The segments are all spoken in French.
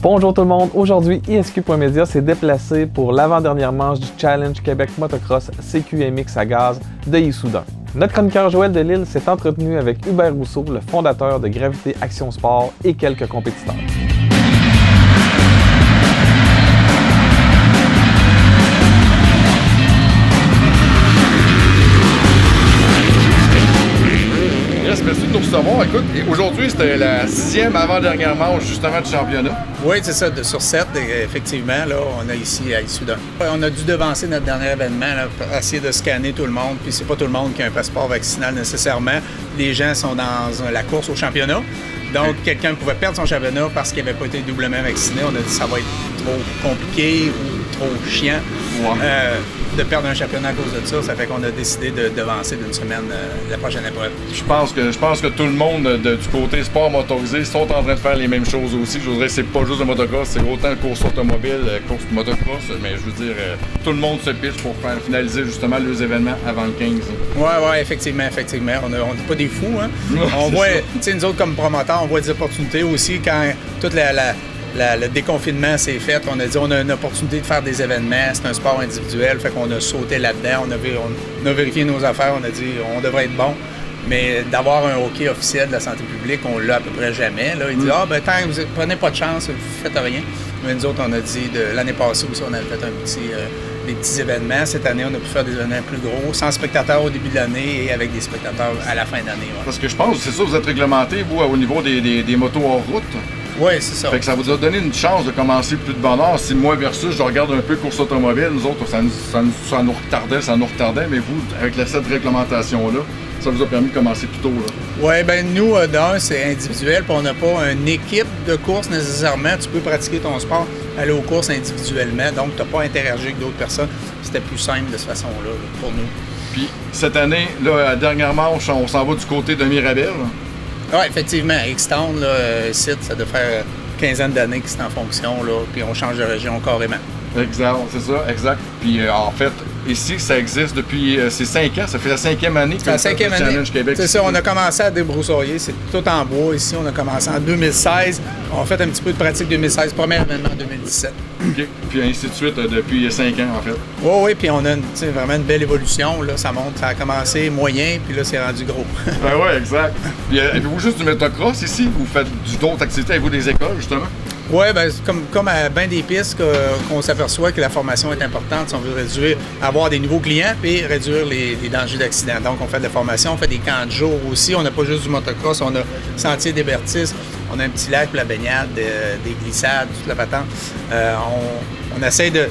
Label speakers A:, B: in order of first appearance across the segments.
A: Bonjour tout le monde, aujourd'hui ISQ.media s'est déplacé pour l'avant-dernière manche du Challenge Québec Motocross CQMX à gaz de Issoudun. Notre chroniqueur Joël Delisle s'est entretenu avec Hubert Rousseau, le fondateur de Gravité Action Sport et quelques compétiteurs.
B: Merci de nous recevoir. Écoute, aujourd'hui, c'était la 6e avant-dernière manche justement du championnat.
C: Oui, c'est ça, sur 7, effectivement, là, on a ici à Issoudun. On a dû devancer notre dernier événement, là, pour essayer de scanner tout le monde, puis c'est pas tout le monde qui a un passeport vaccinal nécessairement. Les gens sont dans la course au championnat. Donc, quelqu'un pouvait perdre son championnat parce qu'il n'avait pas été doublement vacciné. On a dit que ça va être trop compliqué ou trop chiant de perdre un championnat à cause de ça. Ça fait qu'on a décidé de devancer d'une semaine la prochaine épreuve.
B: Je pense que tout le monde du côté sport motorisé sont en train de faire les mêmes choses aussi. Je voudrais, c'est pas juste le motocross, c'est autant course automobile, course motocross, mais je veux dire, tout le monde se pitche pour finaliser justement les événements avant le 15.
C: Oui, effectivement. On n'est pas des fous, hein? On voit, tu sais, nous autres comme promoteurs, on voit des opportunités aussi quand toute le déconfinement s'est fait. On a dit on a une opportunité de faire des événements. C'est un sport individuel, fait qu'on a sauté là-dedans. On a vérifié nos affaires. On a dit on devrait être bon. Mais d'avoir un hockey officiel de la santé publique, on l'a à peu près jamais. Là. Il dit tant que vous prenez pas de chance, vous faites rien. Mais nous autres, on a dit l'année passée aussi, on avait fait des petits événements. Cette année, on a pu faire des événements plus gros, sans spectateurs au début de l'année et avec des spectateurs à la fin d'année. Ouais.
B: Parce que je pense, c'est ça, vous êtes réglementé, vous, au niveau des motos hors route.
C: Oui, c'est ça.
B: Fait que ça vous a donné une chance de commencer plus de bonne heure. Si moi versus, je regarde un peu course automobile, nous autres, ça nous retardait, mais vous, avec cette réglementation-là, ça vous a permis de commencer plus tôt, là.
C: Oui, bien nous, d'un, c'est individuel, puis on n'a pas une équipe de course nécessairement. Tu peux pratiquer ton sport, aller aux courses individuellement, donc tu n'as pas à interagir avec d'autres personnes. C'était plus simple de cette façon-là là, pour nous.
B: Puis cette année, là, à la dernière manche, on s'en va du côté de Mirabel.
C: Oui, effectivement. X-Town, site, ça doit faire une quinzaine d'années que c'est en fonction, là, puis on change de région carrément.
B: Exact, c'est ça, exact. Puis en fait, ici, ça existe depuis c'est 5 ans, ça fait la 5e année que
C: c'est la 5e année.
B: Challenge Québec.
C: C'est ça, on a commencé à débroussailler, c'est tout en bois ici, on a commencé en 2016. On a fait un petit peu de pratique 2016, premier événement en 2017.
B: OK, puis ainsi de suite depuis 5 ans en fait.
C: Oui, puis on a vraiment une belle évolution, là, ça monte, ça a commencé moyen, puis là, c'est rendu gros.
B: Ben oui, exact. Puis avez-vous juste du motocross ici, ou vous faites d'autres activités, avez-vous des écoles justement?
C: Oui, bien, comme à bien des pistes qu'on s'aperçoit que la formation est importante si on veut avoir des nouveaux clients et réduire les dangers d'accident. Donc, on fait de la formation, on fait des camps de jour aussi. On n'a pas juste du motocross, on a Sentier des Bertis, on a un petit lac pour la baignade, des glissades, toute la patente. On essaie de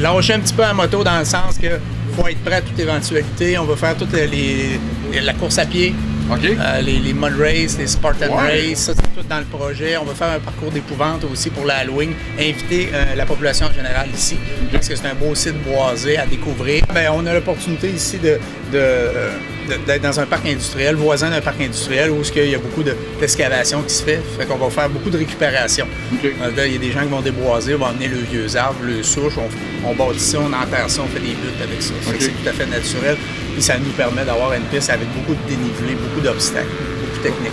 C: lâcher un petit peu la moto dans le sens qu'il faut être prêt à toute éventualité. On va faire toute la course à pied.
B: Okay.
C: Les mud race, les Spartan race, ça c'est tout dans le projet. On va faire un parcours d'épouvante aussi pour la Halloween, inviter la population en général ici, parce que c'est un beau site boisé à découvrir. Bien, on a l'opportunité ici d'être dans un parc industriel, voisin d'un parc industriel, où il y a beaucoup d'excavation qui se fait. Fait qu'on va faire beaucoup de récupération.
B: Okay.
C: Là, il y a des gens qui vont déboiser, vont amener le vieux arbre, le souche, on bâtit ça, on enterre ça, on fait des buttes avec ça. Okay. C'est tout à fait naturel. Puis ça nous permet d'avoir une piste avec beaucoup de dénivelé, beaucoup d'obstacles, beaucoup techniques.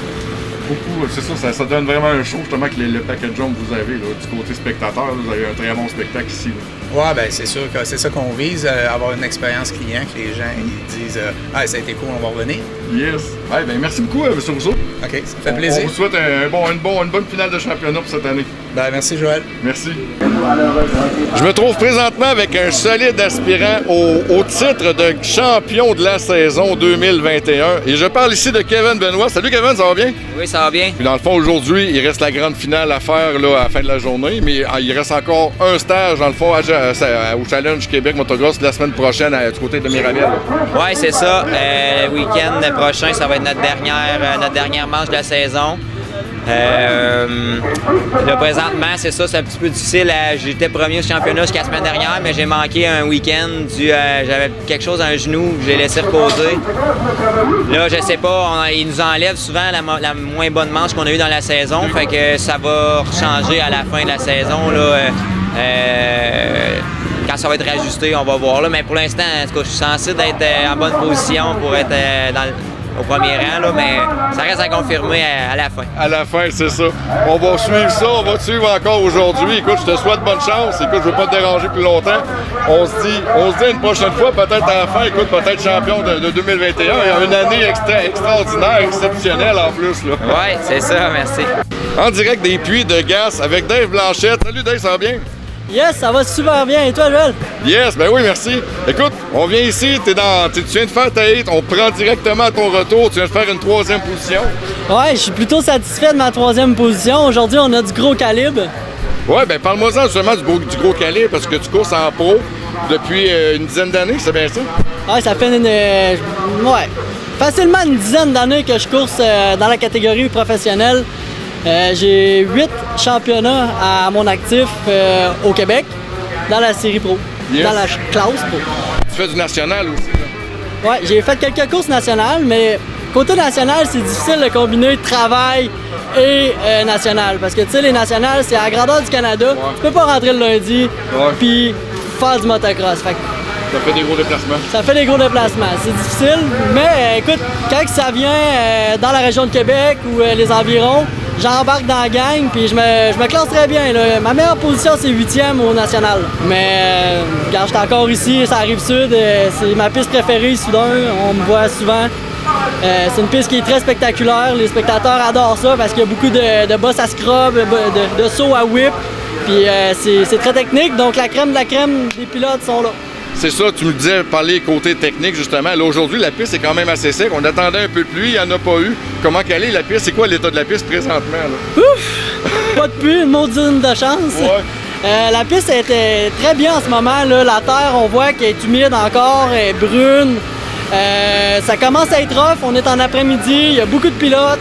B: Beaucoup, c'est ça donne vraiment un show justement que le package jump que vous avez là, du côté spectateur, là, vous avez un très bon spectacle ici.
C: Oui, bien c'est sûr que c'est ça qu'on vise, avoir une expérience client, que les gens ils disent ça a été cool, on va revenir.
B: Yes. Ouais, ben, merci beaucoup, M. Rousseau.
C: OK, ça fait plaisir.
B: On vous souhaite une bonne finale de championnat pour cette année.
C: Ben, merci, Joël.
B: Merci. Je me trouve présentement avec un solide aspirant au titre de champion de la saison 2021. Et je parle ici de Kevin Benoit. Salut Kevin, ça va bien?
D: Oui, ça va bien.
B: Puis dans le fond, aujourd'hui, il reste la grande finale à faire là, à la fin de la journée, mais il reste encore un stage, dans le fond, au Challenge Québec Motocross la semaine prochaine du côté de Mirabel.
D: Oui, c'est ça. Le week-end prochain, ça va être notre dernière manche de la saison. Là, présentement, c'est ça, c'est un petit peu difficile. J'étais premier au championnat jusqu'à la semaine dernière, mais j'ai manqué un week-end. J'avais quelque chose à un genou que j'ai laissé reposer. Là, je sais pas, ils nous enlèvent souvent la moins bonne manche qu'on a eue dans la saison. Fait que ça va changer à la fin de la saison. Là, quand ça va être réajusté, on va voir. Là. Mais pour l'instant, en tout cas, je suis censé d'être en bonne position pour être au premier rang, là, mais ça reste à confirmer à la fin.
B: À la fin, c'est ça. On va suivre ça, on va te suivre encore aujourd'hui. Écoute, je te souhaite bonne chance. Écoute, je veux pas te déranger plus longtemps. On se dit une prochaine fois, peut-être à la fin, écoute, peut-être champion de 2021. Une année extraordinaire, exceptionnelle en plus, là.
D: Ouais, c'est ça, merci.
B: En direct des Puits de Gas avec Dave Blanchette. Salut Dave, ça va bien?
E: Yes, ça va super bien. Et toi, Joël?
B: Yes, ben oui, merci. Écoute, on vient ici, tu viens de faire ta hit, on prend directement à ton retour, tu viens de faire une 3e position.
E: Ouais, je suis plutôt satisfait de ma 3e position. Aujourd'hui, on a du gros calibre.
B: Ouais, ben parle-moi-en justement du gros calibre, parce que tu courses en pro depuis une dizaine d'années, c'est bien ça?
E: Ouais, ça fait facilement une dizaine d'années que je course dans la catégorie professionnelle. J'ai 8 championnats à mon actif au Québec, dans la série pro, dans la classe pro.
B: Tu fais du national aussi, là?
E: Ouais, j'ai fait quelques courses nationales, mais côté national, c'est difficile de combiner travail et national. Parce que, tu sais, les nationales, c'est à la grandeur du Canada. Ouais. Tu peux pas rentrer le lundi puis faire du motocross. Fait que
B: ça fait des gros déplacements.
E: Ça fait des gros déplacements. C'est difficile, mais écoute, quand ça vient dans la région de Québec ou les environs, j'embarque dans la gang puis je me classe très bien, là. Ma meilleure position, c'est 8e au national. Mais quand je suis encore ici, ça arrive sud, c'est ma piste préférée, Soudain. On me voit souvent. C'est une piste qui est très spectaculaire. Les spectateurs adorent ça parce qu'il y a beaucoup de bosses à scrub, de sauts à whip. Puis c'est très technique, donc la crème de la crème des pilotes sont là.
B: C'est ça, tu me disais parler côté technique justement. Là aujourd'hui, la piste est quand même assez sec. On attendait un peu de pluie, il n'y en a pas eu. Comment qu'elle est la piste? C'est quoi l'état de la piste présentement, là?
E: Ouf! Pas de pluie, une maudine de chance.
B: Ouais.
E: La piste était très bien en ce moment, là. La terre, on voit qu'elle est humide encore, elle est brune. Ça commence à être rough, on est en après-midi, il y a beaucoup de pilotes.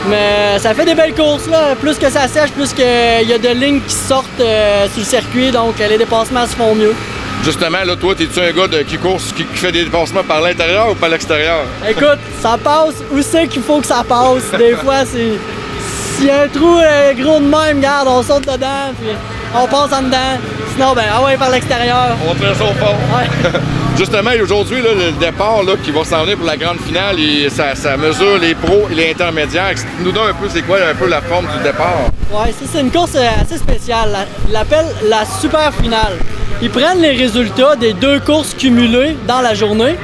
E: Mais ça fait des belles courses, là. Plus que ça sèche, plus qu'il y a de lignes qui sortent sur le circuit, donc les dépassements se font mieux.
B: Justement, là, toi, es-tu un gars qui course, qui fait des dépassements par l'intérieur ou par l'extérieur?
E: Écoute, ça passe où c'est qu'il faut que ça passe. Des fois, s'il y a un trou gros de même, regarde, on saute dedans, puis on passe en dedans. Sinon, ben, ah ouais, par l'extérieur.
B: On fait ça au fond.
E: Ouais.
B: Justement, aujourd'hui, là, le départ là, qui va s'en venir pour la grande finale, ça mesure les pros et les intermédiaires. Nous donne un peu, c'est quoi un peu la forme du départ?
E: Ouais, ça, c'est une course assez spéciale. Ils l'appellent la super finale. Ils prennent les résultats des 2 courses cumulées dans la journée.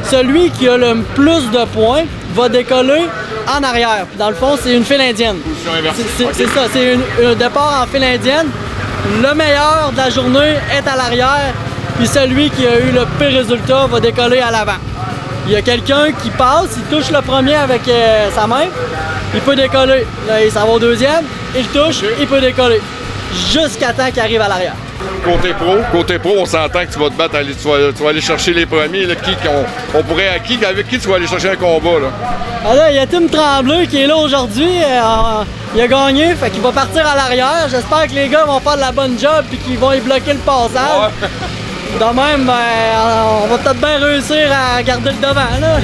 E: Celui qui a le plus de points va décoller en arrière. Puis dans le fond, c'est une file indienne.
B: Position inversée.
E: C'est ça, c'est un départ en file indienne. Le meilleur de la journée est à l'arrière. Puis celui qui a eu le pire résultat va décoller à l'avant. Il y a quelqu'un qui passe, il touche le premier avec sa main, il peut décoller. Là, il s'en va au deuxième, il touche, il peut décoller. Jusqu'à temps qu'il arrive à l'arrière.
B: Côté pro, on s'entend que tu vas te battre, tu vas aller chercher les premiers. Là, avec qui tu vas aller chercher un combat? Là?
E: Ah là, il y a Tim Tremblay qui est là aujourd'hui. Il a gagné, fait qu'il va partir à l'arrière. J'espère que les gars vont faire de la bonne job et qu'ils vont y bloquer le passage. Ouais. De même, ben, on va peut-être bien réussir à garder le devant. Là.